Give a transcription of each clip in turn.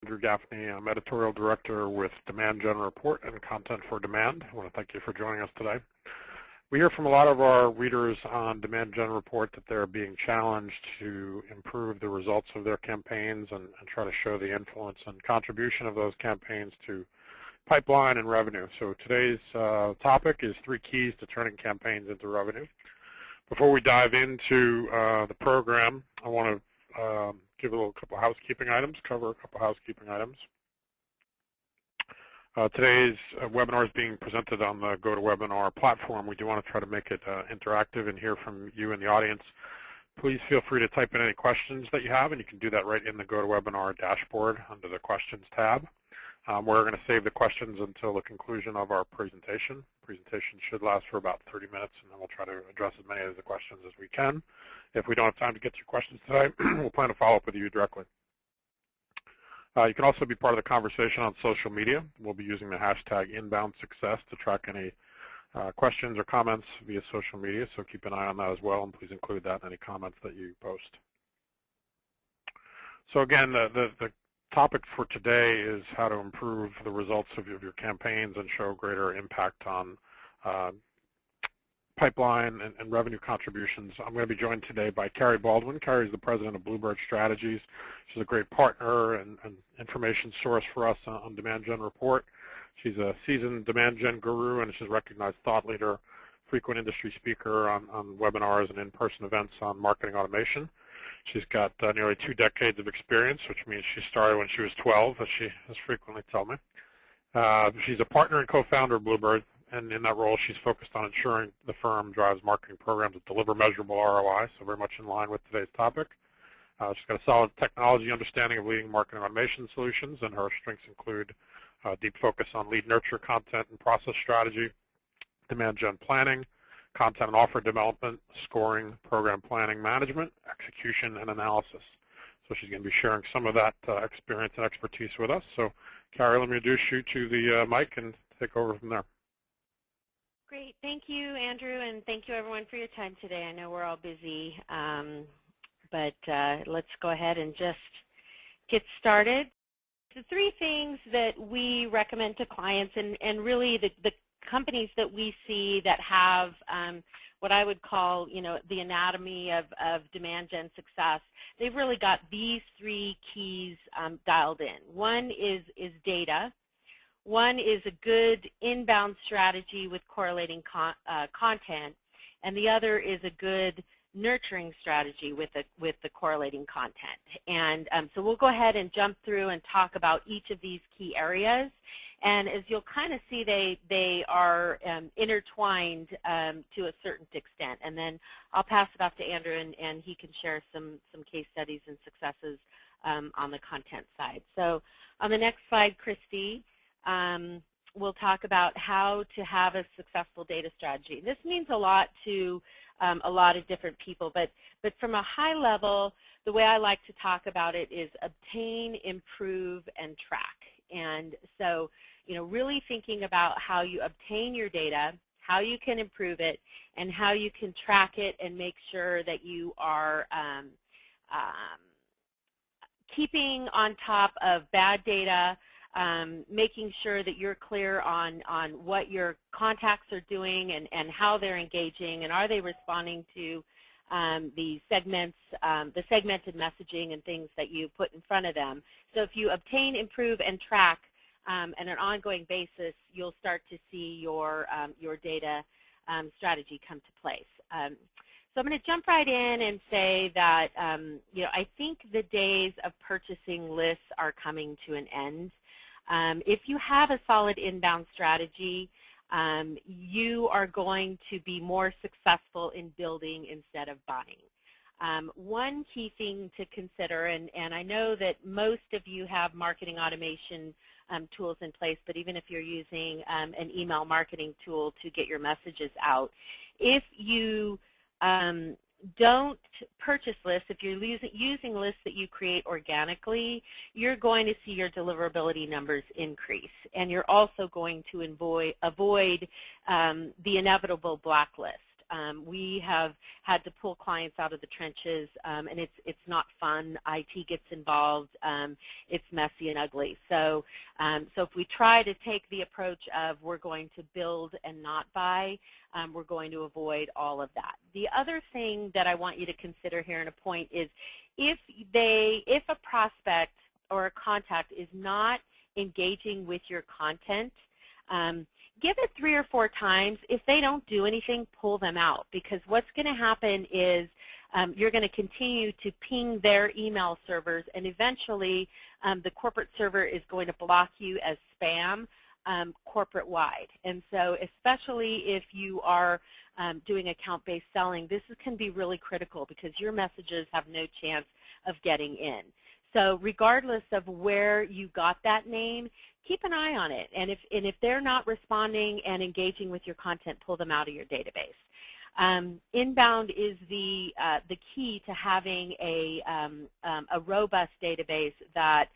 Andrew Gaffney. I'm Editorial Director with Demand Gen Report and Content for Demand. I want to thank you for joining us today. We hear from a lot of our readers on Demand Gen Report that they're being challenged to improve the results of their campaigns and try to show the influence and contribution of those campaigns to pipeline and revenue. So today's topic is 3 keys to turning campaigns into revenue. Before we dive into the program, I want to give a couple housekeeping items, cover a couple housekeeping items. Today's webinar is being presented on the GoToWebinar platform. We do want to try to make it interactive and hear from you in the audience. Please feel free to type in any questions that you have, and you can do that right in the GoToWebinar dashboard under the Questions tab. We're going to save the questions until the conclusion of our presentation. The presentation should last for about 30 minutes, and then we'll try to address as many of the questions as we can. If we don't have time to get to your questions today, we'll plan to follow up with you directly. You can also be part of the conversation on social media. We'll be using the hashtag #InboundSuccess to track any questions or comments via social media, so keep an eye on that as well, and please include that in any comments that you post. So again, the topic for today is how to improve the results of your campaigns and show greater impact on pipeline and revenue contributions. I'm going to be joined today by Cari Baldwin. Cari is the president of BlueBird Strategies. She's a great partner and information source for us on Demand Gen Report. She's a seasoned Demand Gen guru, and she's a recognized thought leader, frequent industry speaker on webinars and in-person events on marketing automation. She's got nearly 2 decades of experience, which means she started when she was 12, as she has frequently told me. She's a partner and co-founder of BlueBird, and in that role, she's focused on ensuring the firm drives marketing programs that deliver measurable ROI, so very much in line with today's topic. She's got a solid technology understanding of leading marketing automation solutions, and her strengths include deep focus on lead nurture content and process strategy, demand gen planning, content and offer development, scoring, program planning management, execution, and analysis. So she's going to be sharing some of that experience and expertise with us. So, Cari, let me introduce you to the mic and take over from there. Great. Thank you, Andrew, and thank you, everyone, for your time today. I know we're all busy, but let's go ahead and just get started. The 3 things that we recommend to clients, and really the companies that we see that have what I would call, the anatomy of demand gen success, they've really got these 3 keys dialed in. One is data. One is a good inbound strategy with correlating content, and the other is a good nurturing strategy with the correlating content. And so we'll go ahead and jump through and talk about each of these key areas. And as you'll kind of see, they are intertwined to a certain extent. And then I'll pass it off to Andrew, and he can share some case studies and successes on the content side. So on the next slide, Christy, we'll talk about how to have a successful data strategy. This means a lot to a lot of different people, but from a high level, the way I like to talk about it is obtain, improve, and track. And so, really thinking about how you obtain your data, how you can improve it, and how you can track it and make sure that you are keeping on top of bad data, making sure that you're clear on what your contacts are doing and how they're engaging, and are they responding to the segments, the segmented messaging and things that you put in front of them. So if you obtain, improve, and track on an ongoing basis, you'll start to see your data strategy come to place. So I'm going to jump right in and say that I think the days of purchasing lists are coming to an end. If you have a solid inbound strategy, you are going to be more successful in building instead of buying. One key thing to consider, and I know that most of you have marketing automation tools in place, but even if you're using an email marketing tool to get your messages out, if you don't purchase lists, if you're using lists that you create organically, you're going to see your deliverability numbers increase, and you're also going to avoid the inevitable blacklist. We have had to pull clients out of the trenches, and it's not fun. IT gets involved. It's messy and ugly. So if we try to take the approach of we're going to build and not buy, we're going to avoid all of that. The other thing that I want you to consider here in a point is if a prospect or a contact is not engaging with your content, give it 3 or 4 times. If they don't do anything, pull them out, because what's going to happen is you're going to continue to ping their email servers, and eventually the corporate server is going to block you as spam corporate-wide. And so especially if you are doing account-based selling, this can be really critical because your messages have no chance of getting in. So regardless of where you got that name, keep an eye on it. And if they're not responding and engaging with your content, pull them out of your database. Inbound is the key to having a robust database that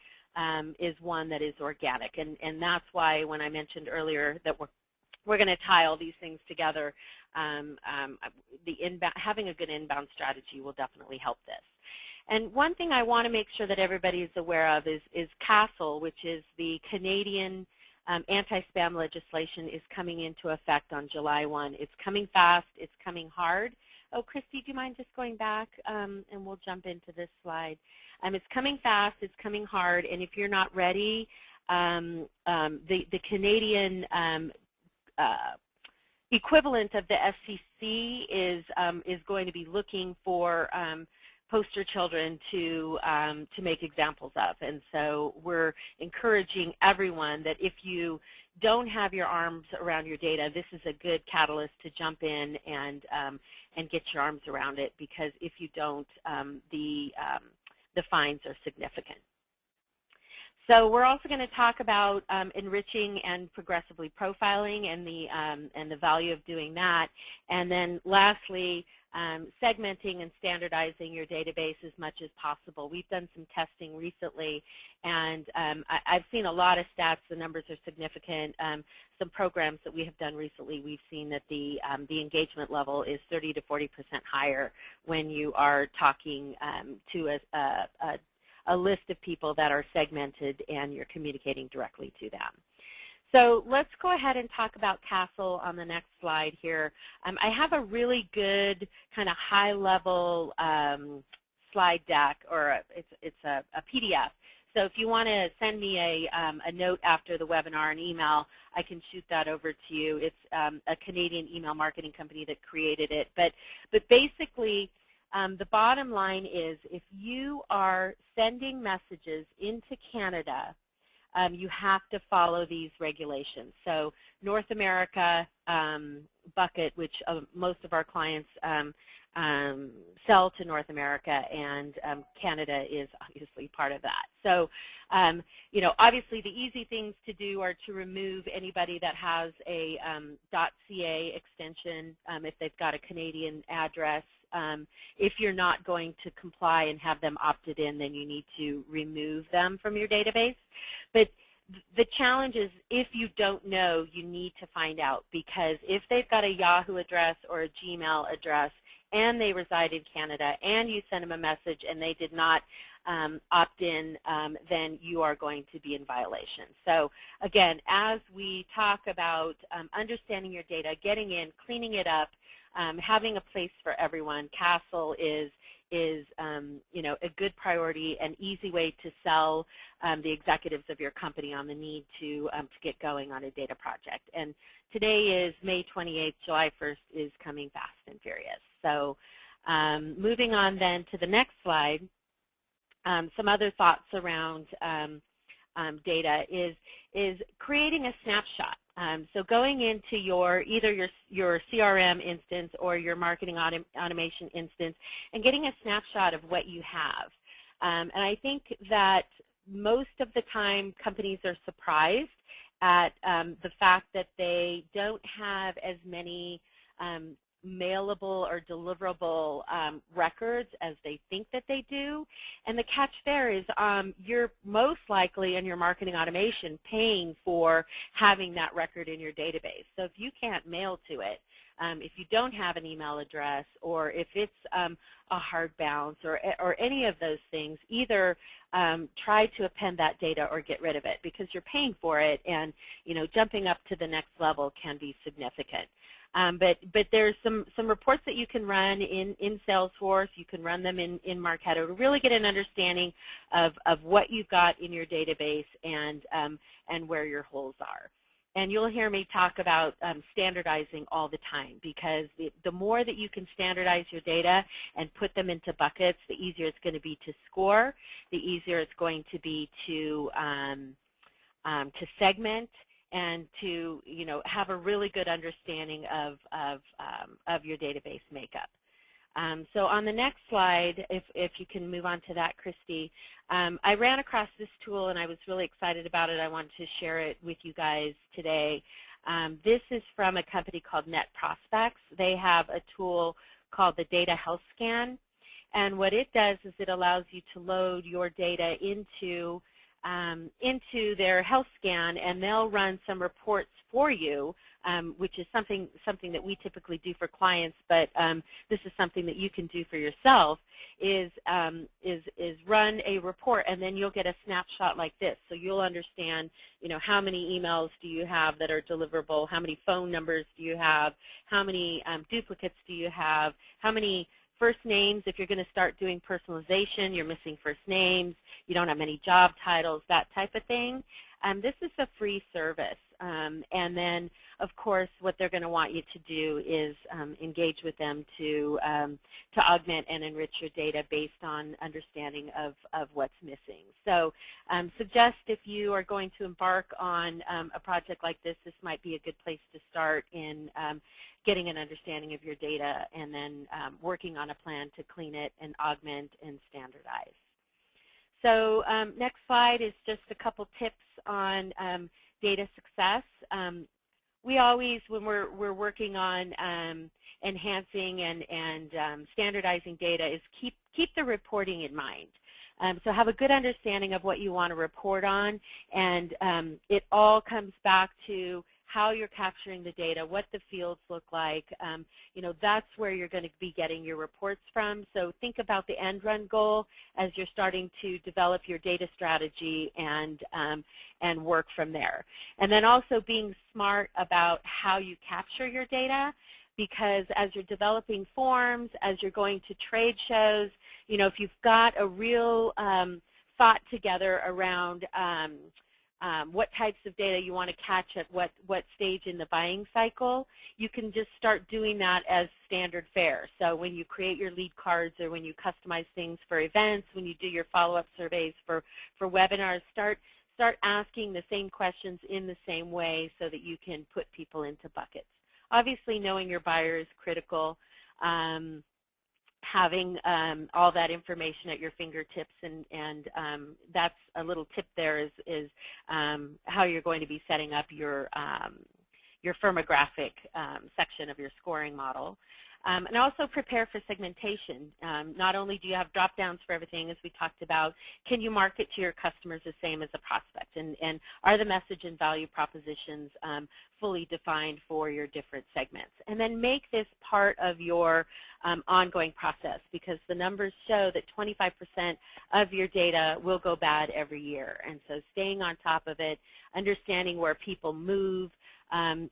is one that is organic. And that's why when I mentioned earlier that we're going to tie all these things together, having a good inbound strategy will definitely help this. And one thing I want to make sure that everybody is aware of is CASL, which is the Canadian anti-spam legislation, is coming into effect on July 1. It's coming fast. It's coming hard. Oh, Christy, do you mind just going back, and we'll jump into this slide. It's coming fast. It's coming hard. And if you're not ready, the Canadian equivalent of the FCC is going to be looking for poster children to make examples of. And so we're encouraging everyone that if you don't have your arms around your data, this is a good catalyst to jump in and get your arms around it, because if you don't, the fines are significant. So we're also going to talk about enriching and progressively profiling and the value of doing that. And then lastly, segmenting and standardizing your database as much as possible. We've done some testing recently, and I've seen a lot of stats. The numbers are significant. Some programs that we have done recently, we've seen that the engagement level is 30 to 40% higher when you are talking to a list of people that are segmented and you're communicating directly to them. So let's go ahead and talk about CASL on the next slide here. I have a really good kind of high-level slide deck, or it's a PDF. So if you want to send me a note after the webinar, an email, I can shoot that over to you. It's a Canadian email marketing company that created it. But basically, the bottom line is if you are sending messages into Canada, you have to follow these regulations. So North America bucket, which most of our clients sell to North America, and Canada is obviously part of that. So, you know, obviously the easy things to do are to remove anybody that has a .ca extension if they've got a Canadian address. If you're not going to comply and have them opted in, then you need to remove them from your database. But the challenge is if you don't know, you need to find out, because if they've got a Yahoo address or a Gmail address and they reside in Canada and you send them a message and they did not opt in, then you are going to be in violation. So again, as we talk about understanding your data, getting in, cleaning it up, having a place for everyone, CASL is you know, a good priority, an easy way to sell the executives of your company on the need to get going on a data project. And today is May 28th, July 1st is coming fast and furious. So moving on then to the next slide, some other thoughts around data is creating a snapshot. So going into either your CRM instance or your marketing automation instance and getting a snapshot of what you have. And I think that most of the time companies are surprised at the fact that they don't have as many mailable or deliverable records as they think that they do. And the catch there is you're most likely in your marketing automation paying for having that record in your database. So if you can't mail to it, if you don't have an email address, or if it's a hard bounce, or any of those things, either try to append that data or get rid of it, because you're paying for it, and jumping up to the next level can be significant. But there's some reports that you can run in Salesforce. You can run them in Marketo to really get an understanding of what you've got in your database and where your holes are. And you'll hear me talk about standardizing all the time, because the more that you can standardize your data and put them into buckets, the easier it's going to be to score, the easier it's going to be to segment, and to have a really good understanding of your database makeup. So on the next slide, if you can move on to that, Christy, I ran across this tool and I was really excited about it. I wanted to share it with you guys today. This is from a company called Net Prospects. They have a tool called the Data Health Scan, and what it does is it allows you to load your data into their health scan, and they'll run some reports for you, which is something that we typically do for clients, but this is something that you can do for yourself, is run a report, and then you'll get a snapshot like this. So you'll understand, how many emails do you have that are deliverable, how many phone numbers do you have, how many duplicates do you have, how many first names. If you're going to start doing personalization, you're missing first names, you don't have many job titles, that type of thing. This is a free service. And then, of course, what they're going to want you to do is engage with them to augment and enrich your data based on understanding of what's missing. So suggest if you are going to embark on a project like this, this might be a good place to start in getting an understanding of your data, and then working on a plan to clean it and augment and standardize. So next slide is just a couple tips on data success. We always, when we're working on enhancing and standardizing data, is keep the reporting in mind. So have a good understanding of what you want to report on, and it all comes back to how you're capturing the data, what the fields look like. That's where you're going to be getting your reports from. So think about the end run goal as you're starting to develop your data strategy and work from there. And then also being smart about how you capture your data, because as you're developing forms, as you're going to trade shows, if you've got a real thought together around what types of data you want to catch at what stage in the buying cycle, you can just start doing that as standard fare. So when you create your lead cards, or when you customize things for events, when you do your follow-up surveys for webinars, start asking the same questions in the same way so that you can put people into buckets. Obviously, knowing your buyer is critical. Having all that information at your fingertips, and that's a little tip there, is how you're going to be setting up your firmographic section of your scoring model. And also prepare for segmentation. Not only do you have drop-downs for everything, as we talked about, can you market to your customers the same as a prospect? And are the message and value propositions fully defined for your different segments? And then make this part of your ongoing process, because the numbers show that 25% of your data will go bad every year. And so staying on top of it, understanding where people move.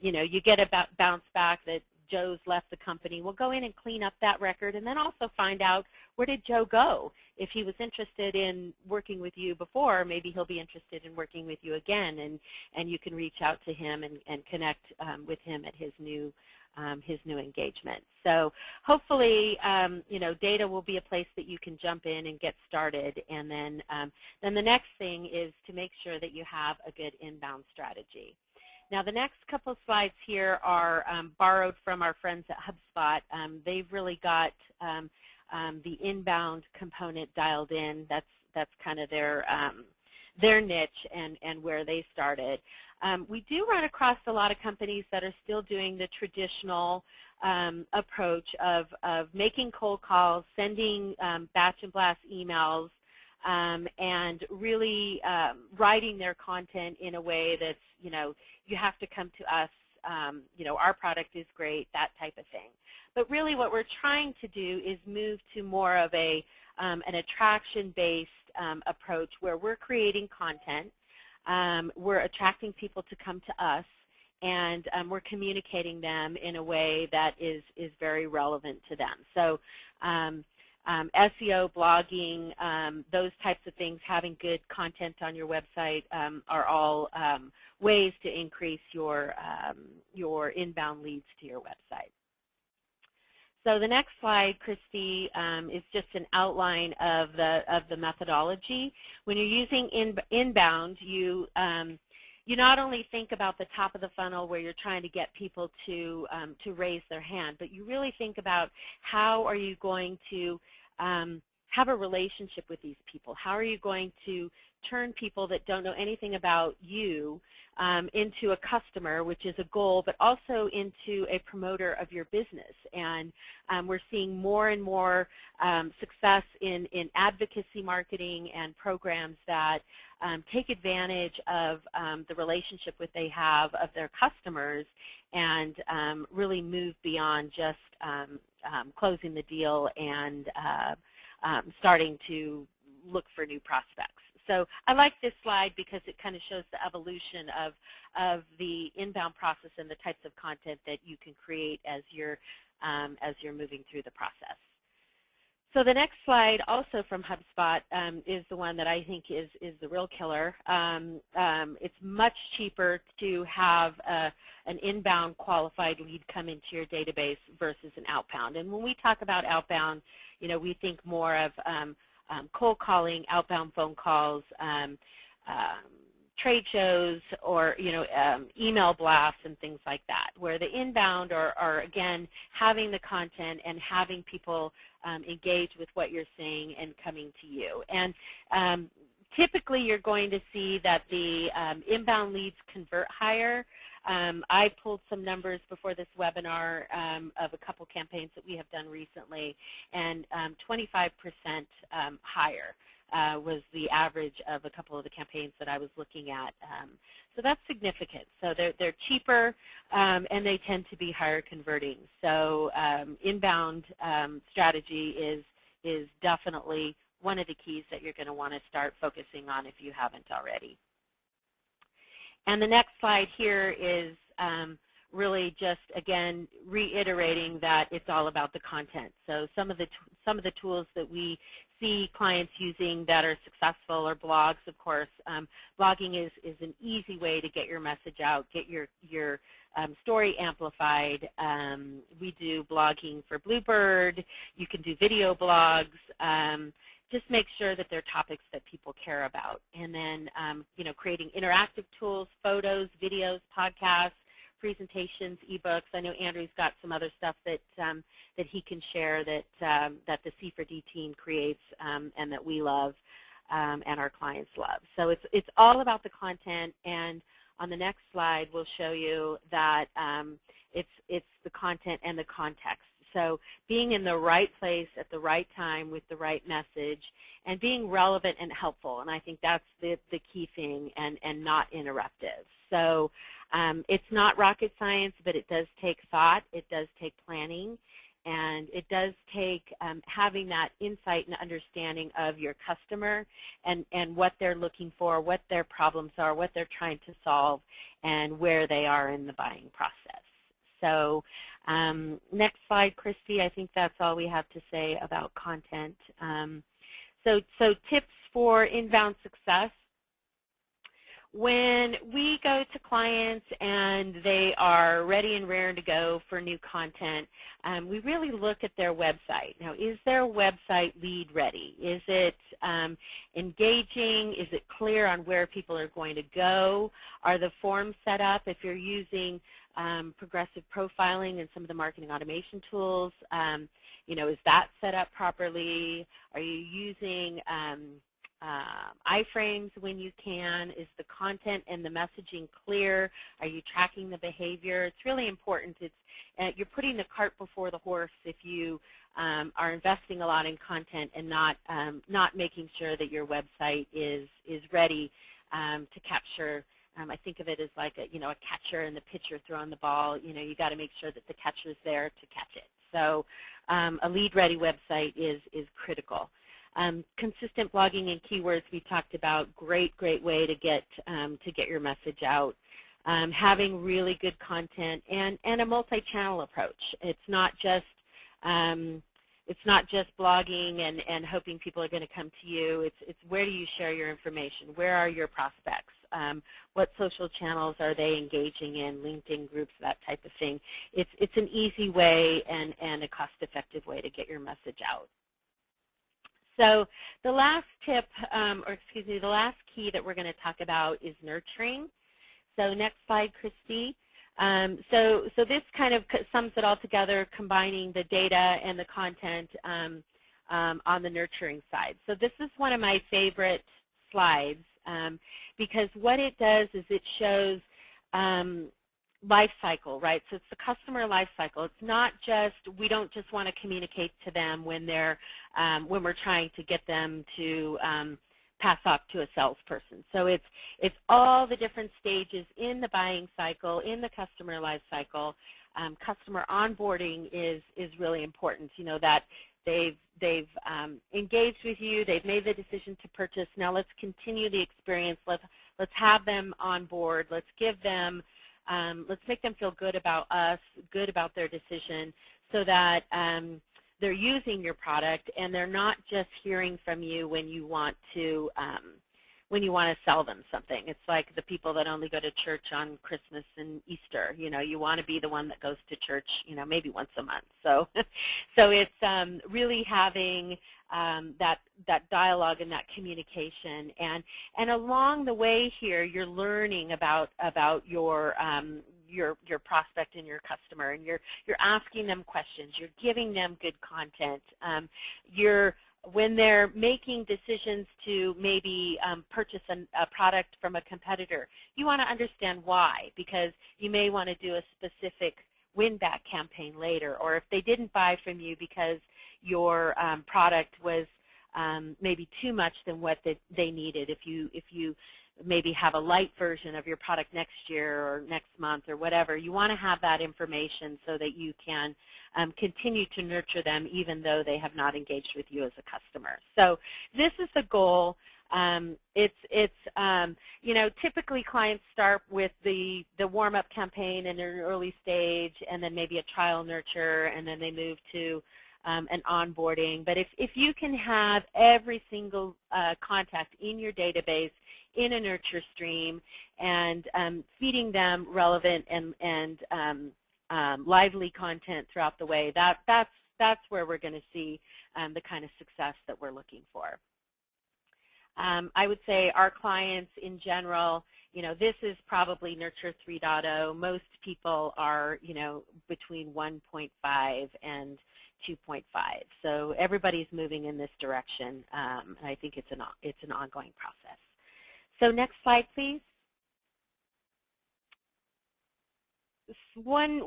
You get a bounce back that Joe's left the company. We'll go in and clean up that record, and then also find out, where did Joe go? If he was interested in working with you before, maybe he'll be interested in working with you again, and you can reach out to him and connect with him at his new engagement. So hopefully, data will be a place that you can jump in and get started, and then the next thing is to make sure that you have a good inbound strategy. Now, the next couple of slides here are borrowed from our friends at HubSpot. They've really got the inbound component dialed in. That's kind of their niche and where they started. We do run across a lot of companies that are still doing the traditional approach of making cold calls, sending batch and blast emails, and really writing their content in a way that's, you have to come to us our product is great, that type of thing. But really what we're trying to do is move to more of an attraction-based approach where we're creating content, we're attracting people to come to us, and we're communicating them in a way that is very relevant to them. So SEO, blogging, those types of things, having good content on your website are all ways to increase your inbound leads to your website. So the next slide, Christy, is just an outline of the methodology. When you're using inbound, you not only think about the top of the funnel where you're trying to get people to raise their hand, but you really think about how are you going to have a relationship with these people. How are you going to turn people that don't know anything about you into a customer, which is a goal, but also into a promoter of your business. And we're seeing more and more success in advocacy marketing and programs that take advantage of the relationship that they have of their customers and really move beyond just closing the deal and starting to look for new prospects. So I like this slide because it kind of shows the evolution of the inbound process and the types of content that you can create as you're moving through the process. So the next slide, also from HubSpot, is the one that I think is the real killer. It's much cheaper to have an inbound qualified lead come into your database versus an outbound. And when we talk about outbound, we think more of cold calling, outbound phone calls, trade shows, or email blasts and things like that, where the inbound are again having the content and having people engage with what you're saying and coming to you. And typically you're going to see that the inbound leads convert higher. I pulled some numbers before this webinar of a couple campaigns that we have done recently, and 25% higher was the average of a couple of the campaigns that I was looking at. So that's significant. So they're cheaper and they tend to be higher converting. So inbound strategy is definitely one of the keys that you're going to want to start focusing on if you haven't already. And the next slide here is really just, again, reiterating that it's all about the content. So some of the tools that we see clients using that are successful are blogs, of course. Blogging is an easy way to get your message out, get your story amplified. We do blogging for BlueBird. You can do video blogs. Just make sure that they're topics that people care about. And then, creating interactive tools, photos, videos, podcasts, presentations, ebooks. I know Andrew's got some other stuff that he can share that the C4D team creates and that we love and our clients love. So it's all about the content, and on the next slide we'll show you that it's the content and the context. So being in the right place at the right time with the right message and being relevant and helpful, and I think that's the key thing, and not interruptive. So it's not rocket science, but it does take thought, it does take planning, and it does take having that insight and understanding of your customer and what they're looking for, what their problems are, what they're trying to solve, and where they are in the buying process. So next slide, Christy. I think that's all we have to say about content. So tips for inbound success. When we go to clients and they are ready and raring to go for new content, we really look at their website. Now, is their website lead ready? Is it engaging? Is it clear on where people are going to go? Are the forms set up? If you're using progressive profiling and some of the marketing automation tools, is that set up properly? Are you using iframes when you can? Is the content and the messaging clear? Are you tracking the behavior? It's really important. You're putting the cart before the horse if you are investing a lot in content and not making sure that your website is ready to capture I think of it as like a catcher and the pitcher throwing the ball. You got to make sure that the catcher's there to catch it. So a lead-ready website is critical. Consistent blogging and keywords we talked about, great way to get your message out. Having really good content and a multi-channel approach. It's not just blogging and hoping people are going to come to you. It's where do you share your information? Where are your prospects? What social channels are they engaging in? LinkedIn groups, that type of thing. It's an easy way and a cost-effective way to get your message out. So the last tip, the last key that we're going to talk about is nurturing. So next slide, Christy. So this kind of sums it all together, combining the data and the content on the nurturing side. So this is one of my favorite slides because what it does is it shows life cycle, right? So it's the customer life cycle. It's not just, we don't just want to communicate to them when we're trying to get them to pass off to a salesperson. So it's all the different stages in the buying cycle, in the customer life cycle. Customer onboarding is really important. That they've engaged with you, they've made the decision to purchase. Now let's continue the experience. Let's have them on board. Let's give them, let's make them feel good about us, good about their decision, so that they're using your product and they're not just hearing from you when you want to sell them something. It's like the people that only go to church on Christmas and Easter. You want to be the one that goes to church, maybe once a month. So it's really having that dialogue and that communication, and along the way here, you're learning about your prospect and your customer, and you're asking them questions, you're giving them good content. When they're making decisions to maybe purchase a product from a competitor, you want to understand why, because you may want to do a specific win-back campaign later, or if they didn't buy from you because your product was maybe too much than what they needed. If you maybe have a light version of your product next year or next month or whatever, you want to have that information so that you can continue to nurture them even though they have not engaged with you as a customer. So this is the goal. Typically clients start with the warm-up campaign in an early stage, and then maybe a trial nurture, and then they move to an onboarding. But if you can have every single contact in your database in a nurture stream and feeding them relevant and lively content throughout the way, that's where we're going to see the kind of success that we're looking for. I would say our clients in general, this is probably Nurture 3.0. Most people are, between 1.5 and 2.5. So everybody's moving in this direction, and I think it's an ongoing process. So next slide, please. One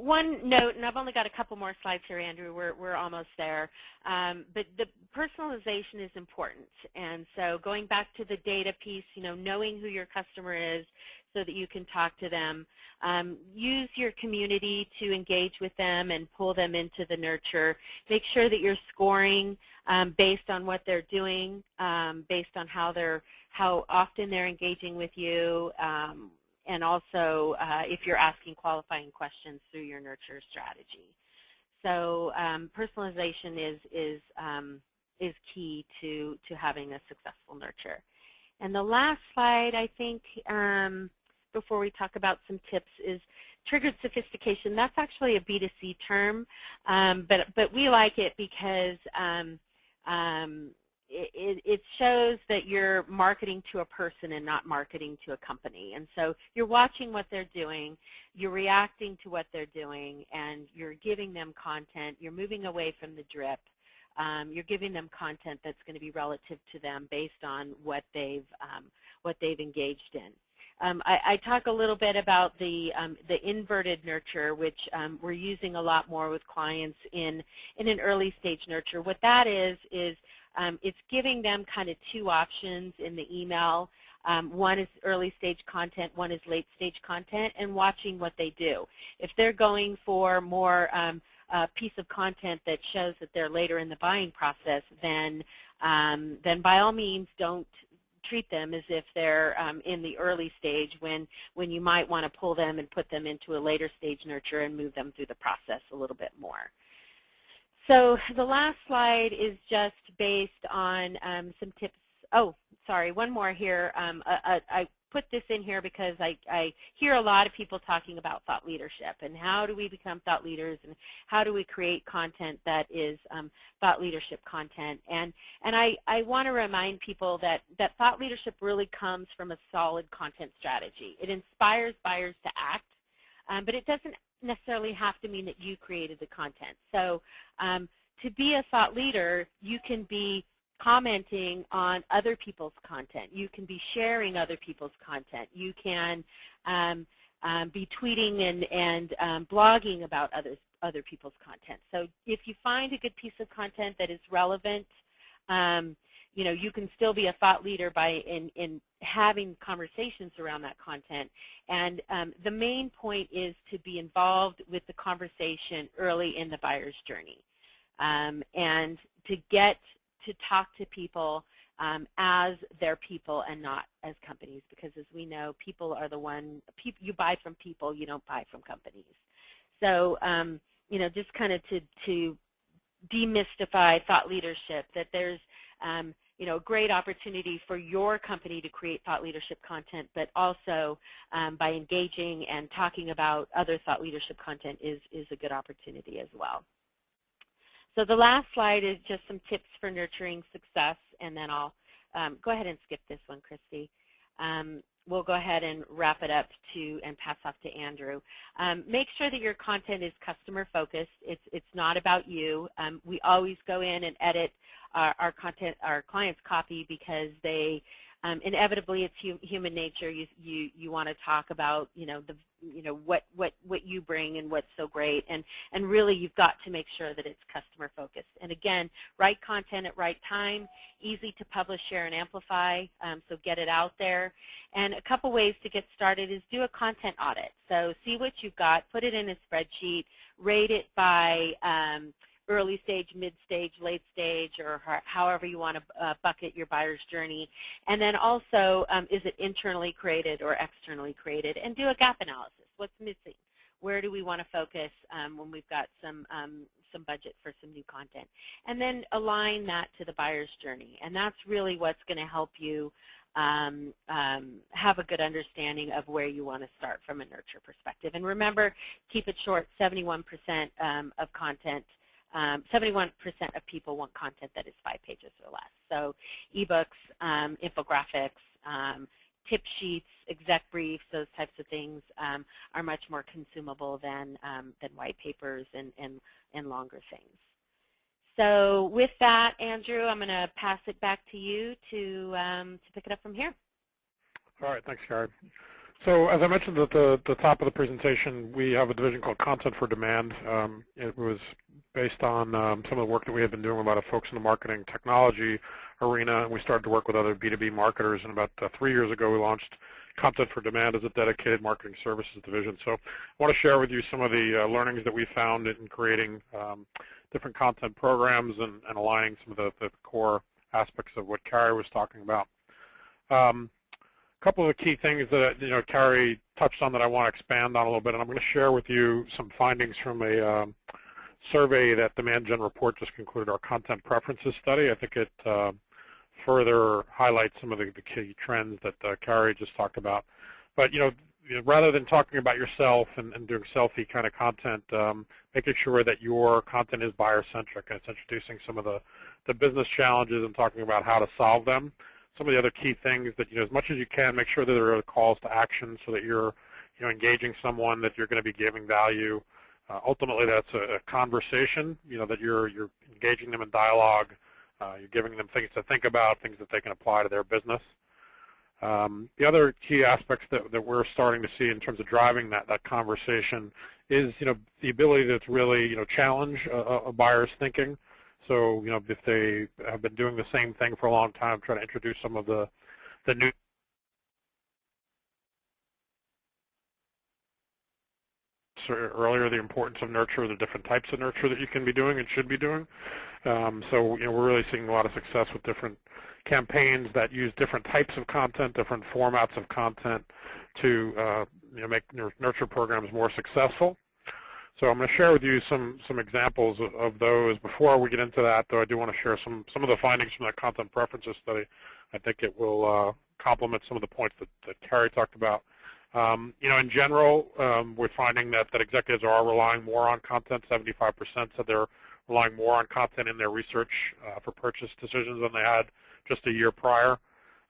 note, and I've only got a couple more slides here, Andrew. We're almost there. But the personalization is important, and so going back to the data piece, knowing who your customer is so that you can talk to them. Use your community to engage with them and pull them into the nurture. Make sure that you're scoring based on what they're doing, based on how often they're engaging with you. And also if you're asking qualifying questions through your nurture strategy. So personalization is key to having a successful nurture. And the last slide, I think, before we talk about some tips, is triggered sophistication. That's actually a B2C term, but we like it because it shows that you're marketing to a person and not marketing to a company. And so you're watching what they're doing, you're reacting to what they're doing, and you're giving them content. You're moving away from the drip. You're giving them content that's going to be relative to them based on what they've engaged in. I talk a little bit about the inverted nurture, which we're using a lot more with clients in an early stage nurture. What that is it's giving them kind of two options in the email. One is early stage content, one is late stage content, and watching what they do. If they're going for more a piece of content that shows that they're later in the buying process, then by all means don't treat them as if they're in the early stage when you might want to pull them and put them into a later stage nurture and move them through the process a little bit more. So the last slide is just based on some tips. Oh, sorry, one more here. I put this in here because I hear a lot of people talking about thought leadership and how do we become thought leaders and how do we create content that is thought leadership content. And I want to remind people that thought leadership really comes from a solid content strategy. It inspires buyers to act, but it doesn't necessarily have to mean that you created the content. So to be a thought leader, you can be commenting on other people's content. You can be sharing other people's content. You can be tweeting and blogging about other people's content. So if you find a good piece of content that is relevant, you can still be a thought leader by in having conversations around that content. And the main point is to be involved with the conversation early in the buyer's journey, and to get to talk to people as their people and not as companies, because as we know, people are the one, you buy from people, you don't buy from companies. So, just kind of to demystify thought leadership, that there's, a great opportunity for your company to create thought leadership content, but also by engaging and talking about other thought leadership content is a good opportunity as well. So the last slide is just some tips for nurturing success, and then I'll go ahead and skip this one, Christy. We'll go ahead and wrap it up and pass off to Andrew. Make sure that your content is customer focused. It's not about you. We always go in and edit our content, our clients' copy, because they inevitably it's human nature. You want to talk about what you bring and what's so great, and really you've got to make sure that it's customer focused. And again, right content at right time, easy to publish, share, and amplify, so get it out there. And a couple ways to get started is do a content audit. So see what you've got, put it in a spreadsheet, rate it by early stage, mid stage, late stage, or however you want to bucket your buyer's journey. And then also, is it internally created or externally created? And do a gap analysis. What's missing? Where do we want to focus when we've got some budget for some new content? And then align that to the buyer's journey. And that's really what's going to help you have a good understanding of where you want to start from a nurture perspective. And remember, keep it short. 71% of content 71% of people want content that is 5 pages or less. So ebooks, infographics, tip sheets, exec briefs, those types of things are much more consumable than white papers and longer things. So with that, Andrew, I'm going to pass it back to you to pick it up from here. All right, thanks, Cari. So as I mentioned at the top of the presentation, we have a division called Content for Demand. It was based on some of the work that we had been doing with a lot of folks in the marketing technology arena, and we started to work with other B2B marketers. And about 3 years ago, we launched Content for Demand as a dedicated marketing services division. So I want to share with you some of the learnings that we found in creating different content programs and aligning some of the core aspects of what Cari was talking about. A couple of the key things that Cari touched on that I want to expand on a little bit, and I'm going to share with you some findings from a survey that Demand Gen Report just concluded, our content preferences study. I think it further highlights some of the key trends that Cari just talked about. But rather than talking about yourself and doing selfie kind of content, making sure that your content is buyer-centric, and it's introducing some of the business challenges and talking about how to solve them. Some of the other key things that, as much as you can, make sure that there are calls to action so that you're engaging someone, that you're going to be giving value. Ultimately, that's a conversation, that you're engaging them in dialogue. You're giving them things to think about, things that they can apply to their business. The other key aspects that we're starting to see in terms of driving that conversation is, the ability to really, challenge a buyer's thinking. So, if they have been doing the same thing for a long time, try to introduce some of the new earlier, the importance of nurture, the different types of nurture that you can be doing and should be doing. So we're really seeing a lot of success with different campaigns that use different types of content, different formats of content to make nurture programs more successful. So I'm going to share with you some examples of those. Before we get into that, though, I do want to share some of the findings from that content preferences study. I think it will complement some of the points that Cari talked about. In general, we're finding that executives are relying more on content. 75% said they're relying more on content in their research for purchase decisions than they had just a year prior.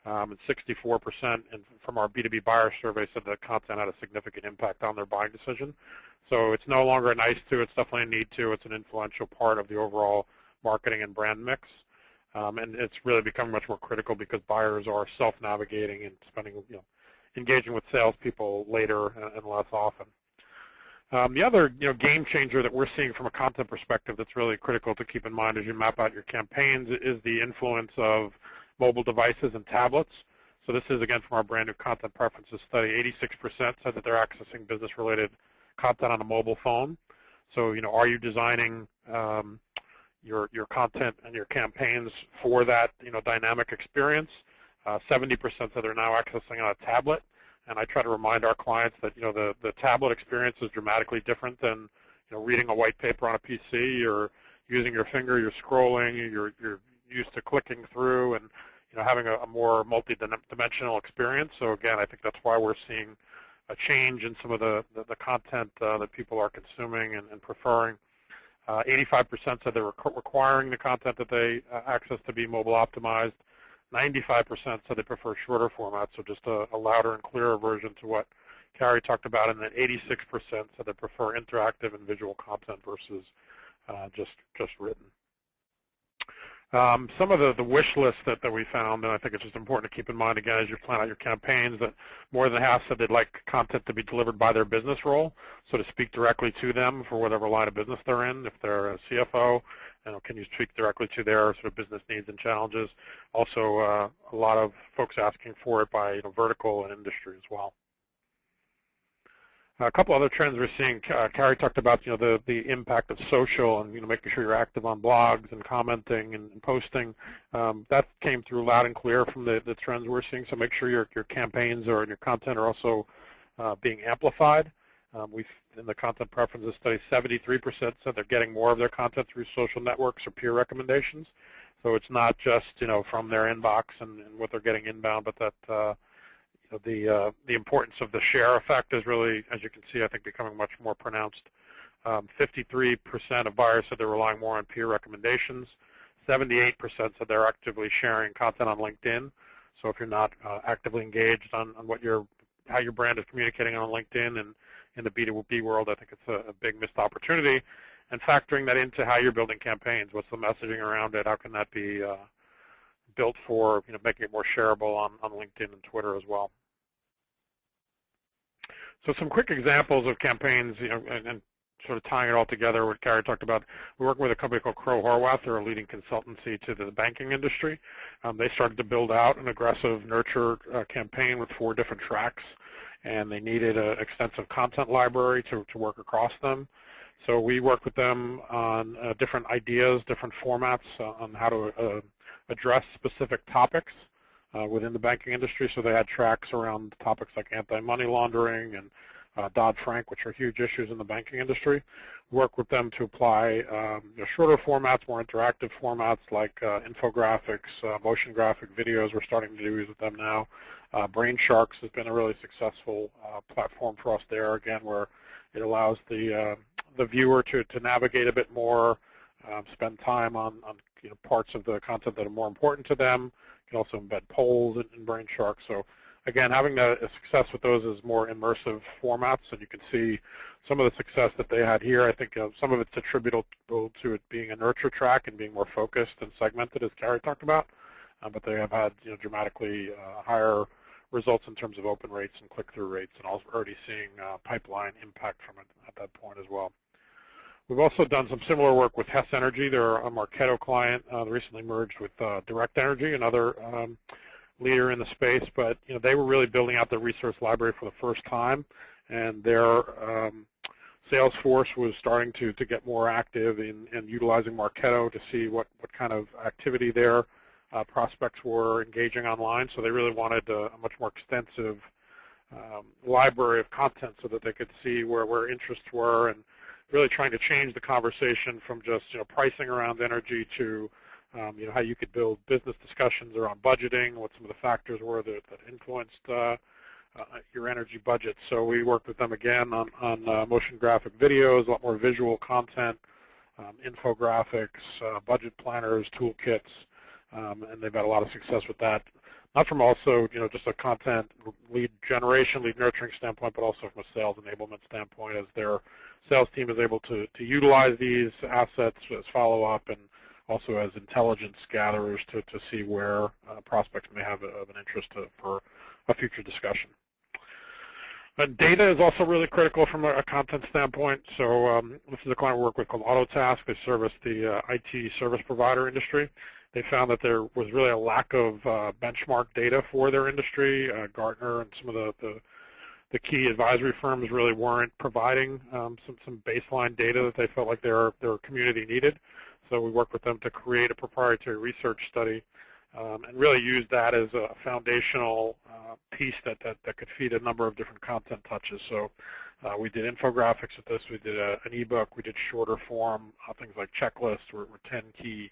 And 64% from our B2B buyer survey said that content had a significant impact on their buying decision. So it's no longer a nice to, it's definitely a need to. It's an influential part of the overall marketing and brand mix. And it's really becoming much more critical because buyers are self-navigating and spending, engaging with salespeople later and less often. The other, game changer that we're seeing from a content perspective that's really critical to keep in mind as you map out your campaigns is the influence of mobile devices and tablets. So this is, again, from our brand new content preferences study. 86% said that they're accessing business-related content on a mobile phone. So, are you designing your content and your campaigns for that, dynamic experience? 70% said they're now accessing on a tablet. And I try to remind our clients that, the tablet experience is dramatically different than, reading a white paper on a PC. You're using your finger, you're scrolling, you're used to clicking through and, having a more multi-dimensional experience. So again, I think that's why we're seeing a change in some of the content that people are consuming and preferring. 85% said they're requiring the content that they access to be mobile optimized. 95% said they prefer shorter formats, so just a louder and clearer version to what Cari talked about, and then 86% said they prefer interactive and visual content versus just written. Some of the wish lists that we found, and I think it's just important to keep in mind, again, as you plan out your campaigns, that more than half said they'd like content to be delivered by their business role, so to speak directly to them for whatever line of business they're in. If they're a CFO, can you speak directly to their sort of business needs and challenges? Also, a lot of folks asking for it by vertical and industry as well. A couple other trends we're seeing. Cari talked about the impact of social and making sure you're active on blogs and commenting and posting. That came through loud and clear from the trends we're seeing. So make sure your campaigns or your content are also being amplified. In the content preferences study, 73% said they're getting more of their content through social networks or peer recommendations. So it's not just from their inbox and what they're getting inbound, but that the importance of the share effect is really, as you can see, I think becoming much more pronounced. 53% of buyers said they're relying more on peer recommendations. 78% said they're actively sharing content on LinkedIn. So if you're not actively engaged on how your brand is communicating on LinkedIn and in the B2B world, I think it's a big missed opportunity. And factoring that into how you're building campaigns, what's the messaging around it? How can that be built for making it more shareable on LinkedIn and Twitter as well? So some quick examples of campaigns, and sort of tying it all together, what Cari talked about. We're working with a company called Crowe Horwath. They're a leading consultancy to the banking industry. They started to build out an aggressive nurture campaign with 4 different tracks, and they needed an extensive content library to work across them. So we worked with them on different ideas, different formats on how to address specific topics within the banking industry. So they had tracks around topics like anti-money laundering and Dodd-Frank, which are huge issues in the banking industry. Work with them to apply shorter formats, more interactive formats like infographics, motion graphic videos. We're starting to use with them now. Brain Sharks has been a really successful platform for us there, again, where it allows the viewer to navigate a bit more, spend time on parts of the content that are more important to them. You can also embed polls in Brain Sharks. So again, having a success with those is more immersive formats, and you can see some of the success that they had here. I think some of it's attributable to it being a nurture track and being more focused and segmented, as Cari talked about, but they have had dramatically higher results in terms of open rates and click-through rates, and also already seeing pipeline impact from it at that point as well. We've also done some similar work with Hess Energy. They're a Marketo client. They recently merged with Direct Energy, another leader in the space, but they were really building out their resource library for the first time, and their Salesforce was starting to get more active in utilizing Marketo to see what kind of activity their prospects were engaging online. So they really wanted a much more extensive library of content so that they could see where interests were, and really trying to change the conversation from just pricing around energy to how you could build business discussions around budgeting, what some of the factors were that influenced your energy budget. So we worked with them again on motion graphic videos, a lot more visual content, infographics, budget planners, toolkits, and they've had a lot of success with that. Not from also just a content lead generation, lead nurturing standpoint, but also from a sales enablement standpoint, as their sales team is able to utilize these assets as follow-up and also as intelligence gatherers to see where prospects may have of an interest for a future discussion. Data is also really critical from a content standpoint. So this is a client we work with called Autotask. They service the IT service provider industry. They found that there was really a lack of benchmark data for their industry. Gartner and some of the key advisory firms really weren't providing some baseline data that they felt like their community needed. So we worked with them to create a proprietary research study and really use that as a foundational piece that could feed a number of different content touches. So we did infographics with this. We did an ebook. We did shorter form things like checklists or 10 key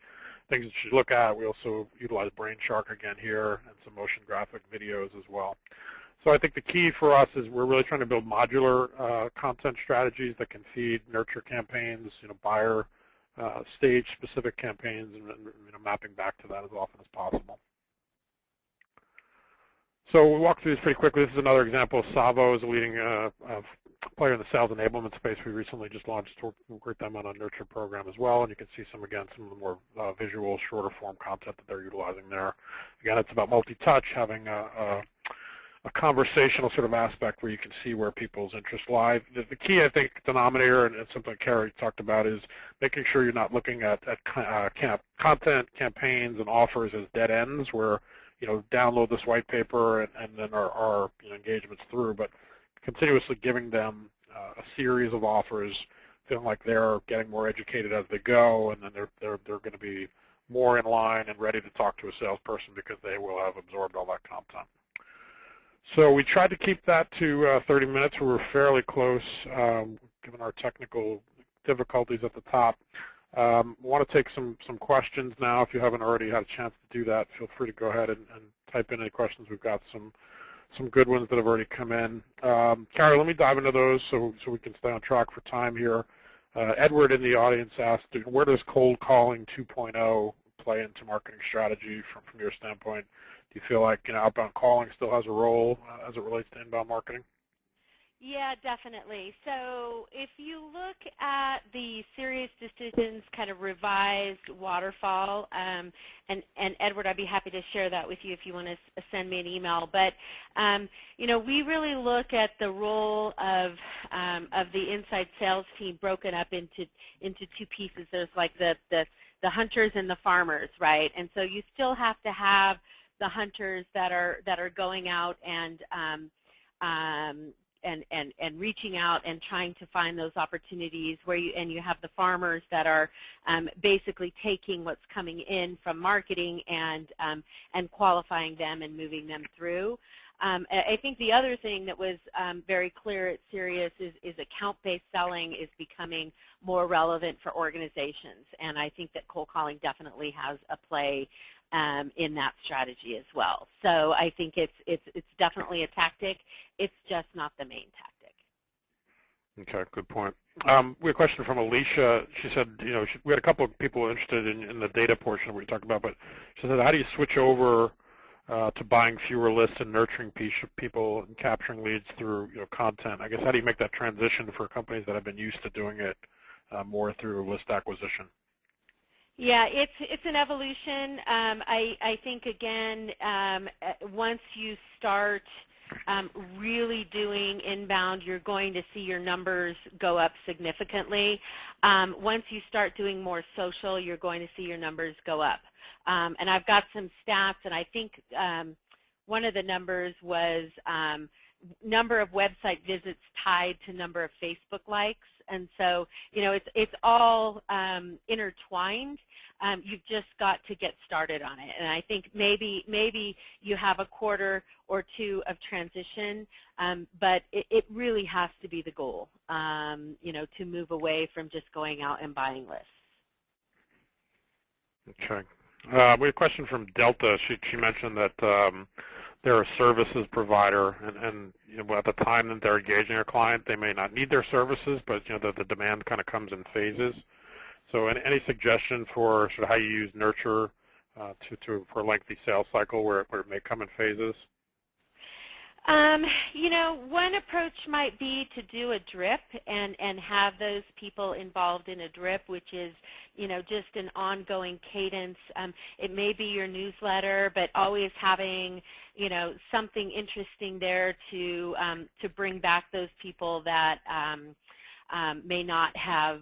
things that you should look at. We also utilized BrainShark again here and some motion graphic videos as well. So I think the key for us is we're really trying to build modular content strategies that can feed nurture campaigns, buyer stage specific campaigns, and mapping back to that as often as possible. So we'll walk through this pretty quickly. This is another example. Savo is a leading player in the sales enablement space. We recently just launched to work with them on a nurture program as well, and you can see some of the more visual, shorter form content that they're utilizing there. Again, it's about multi-touch, having a conversational sort of aspect where you can see where people's interests lie. The key, I think, denominator, and it's something Cari talked about, is making sure you're not looking at content, campaigns, and offers as dead ends where, download this white paper and then our engagements through, but continuously giving them a series of offers, feeling like they're getting more educated as they go, and then they're going to be more in line and ready to talk to a salesperson because they will have absorbed all that content. So we tried to keep that to 30 minutes. We were fairly close, given our technical difficulties at the top. I want to take some questions now. If you haven't already had a chance to do that, feel free to go ahead and type in any questions. We've got some good ones that have already come in. Cari, let me dive into those so we can stay on track for time here. Edward in the audience asked, where does cold calling 2.0 play into marketing strategy from your standpoint? Do you feel like outbound calling still has a role as it relates to inbound marketing? Yeah, definitely. So if you look at the Serious Decisions kind of revised waterfall, and Edward, I'd be happy to share that with you if you want to send me an email. But we really look at the role of the inside sales team broken up into two pieces. There's like the hunters and the farmers, right? And so you still have to have the hunters that are going out and reaching out and trying to find those opportunities where you have the farmers that are basically taking what's coming in from marketing and qualifying them and moving them through. I think the other thing that was very clear at Sirius is account-based selling is becoming more relevant for organizations, and I think that cold calling definitely has a play in that strategy as well. So I think it's definitely a tactic. It's just not the main tactic. Okay, good point. We have a question from Alicia. She said, we had a couple of people interested in the data portion of what you talked about, but she said, how do you switch over to buying fewer lists and nurturing people and capturing leads through content? I guess, how do you make that transition for companies that have been used to doing it more through list acquisition? Yeah, it's an evolution. I think, again, once you start really doing inbound, you're going to see your numbers go up significantly. Once you start doing more social, you're going to see your numbers go up. And I've got some stats, and I think one of the numbers was number of website visits tied to number of Facebook likes. And so, it's all intertwined. You've just got to get started on it. And I think maybe you have a quarter or two of transition, but it really has to be the goal, to move away from just going out and buying lists. Okay. We have a question from Delta. She mentioned that they're a services provider, and at the time that they're engaging a client, they may not need their services, but the demand kind of comes in phases. So any suggestion for sort of how you use nurture for a lengthy sales cycle where it may come in phases? One approach might be to do a drip and have those people involved in a drip, which is, just an ongoing cadence. It may be your newsletter, but always having, something interesting there to bring back those people that may not have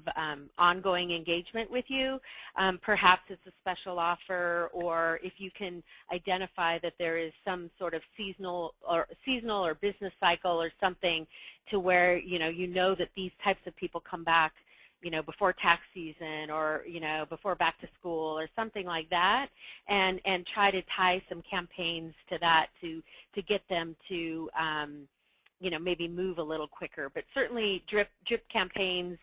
ongoing engagement with you. Perhaps it's a special offer, or if you can identify that there is some sort of seasonal or business cycle or something to where you know that these types of people come back before tax season or before back to school or something like that, and try to tie some campaigns to that to get them to maybe move a little quicker. But certainly drip campaigns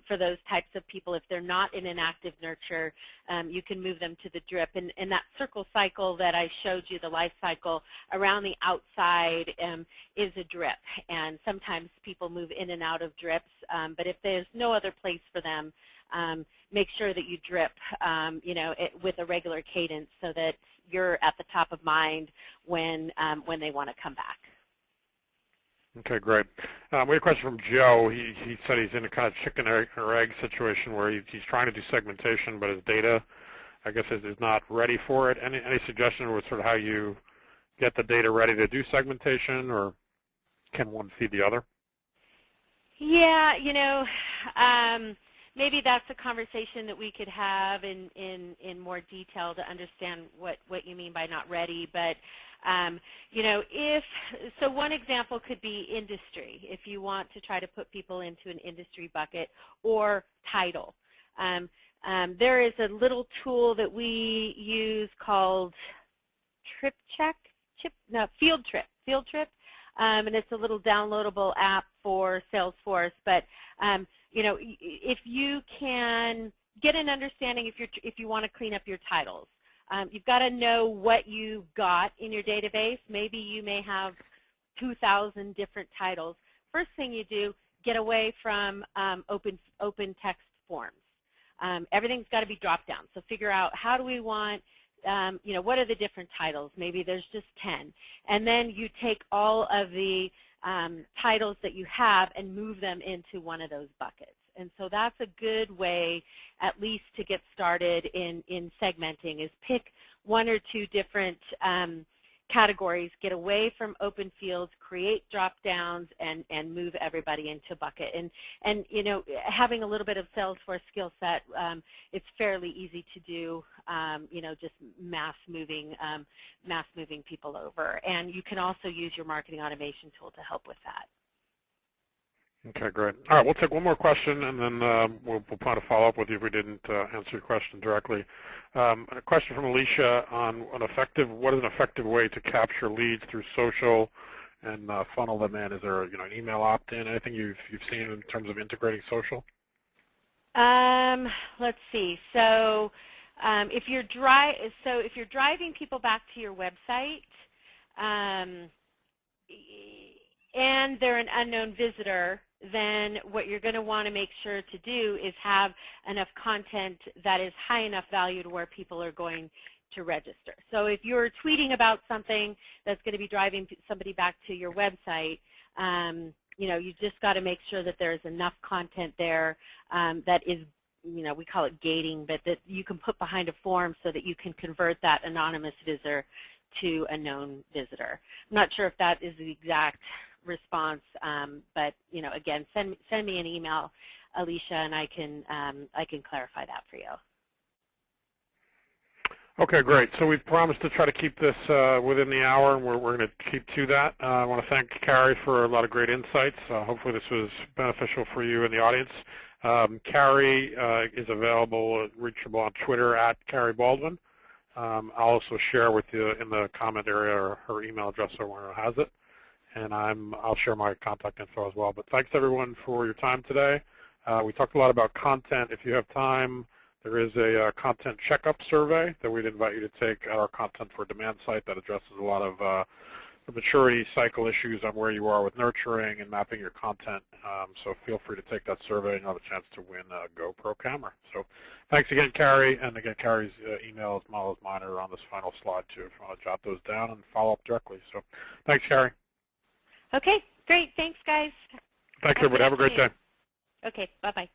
for those types of people, if they're not in an active nurture, you can move them to the drip. And that circle cycle that I showed you, the life cycle around the outside, is a drip. And sometimes people move in and out of drips, but if there's no other place for them, make sure that you drip with a regular cadence so that you're at the top of mind when they want to come back. Okay, great. We have a question from Joe. He said he's in a kind of chicken or egg situation where he's trying to do segmentation, but his data, I guess, is not ready for it. Any suggestion with sort of how you get the data ready to do segmentation, or can one feed the other? Yeah, maybe that's a conversation that we could have in more detail to understand what you mean by not ready. But one example could be industry, if you want to try to put people into an industry bucket, or title. There is a little tool that we use called Field Trip, and it's a little downloadable app for Salesforce. But if you can get an understanding, if you want to clean up your titles, you've got to know what you've got in your database. Maybe you may have 2,000 different titles. First thing you do, get away from open text forms. Everything's got to be dropped down. So figure out, how do we want, what are the different titles? Maybe there's just 10. And then you take all of the titles that you have and move them into one of those buckets. And so that's a good way, at least, to get started in segmenting, is pick one or two different categories, get away from open fields, create drop-downs, and move everybody into a bucket. And having a little bit of Salesforce skill set, it's fairly easy to do, just mass moving people over. And you can also use your marketing automation tool to help with that. Okay, great. All right, we'll take one more question, and then we'll plan to follow up with you if we didn't answer your question directly. A question from Alicia on what is an effective way to capture leads through social and funnel them in? Is there an email opt-in? Anything you've seen in terms of integrating social? Let's see. So if you're driving people back to your website, and they're an unknown visitor, then what you're going to want to make sure to do is have enough content that is high enough value to where people are going to register. So if you're tweeting about something that's going to be driving somebody back to your website, you just got to make sure that there's enough content there that is, we call it gating, but that you can put behind a form so that you can convert that anonymous visitor to a known visitor. I'm not sure if that is the exact response, but again, send me an email, Alicia, and I can clarify that for you. Okay, great. So we've promised to try to keep this within the hour, and we're going to keep to that. I want to thank Cari for a lot of great insights. Hopefully this was beneficial for you in the audience. Cari is available, reachable on Twitter at Cari Baldwin. I'll also share with you in the comment area her email address so everyone has it. And I'll share my contact info as well. But thanks, everyone, for your time today. We talked a lot about content. If you have time, there is a content checkup survey that we'd invite you to take at our Content for Demand site that addresses a lot of the maturity cycle issues on where you are with nurturing and mapping your content. So feel free to take that survey and you'll have a chance to win a GoPro camera. So thanks again, Cari. And again, Cari's email as well as mine are on this final slide, too, if you want to jot those down and follow up directly. So thanks, Cari. Okay, great. Thanks, guys. Thanks, everybody. Have a great day. Okay, bye-bye.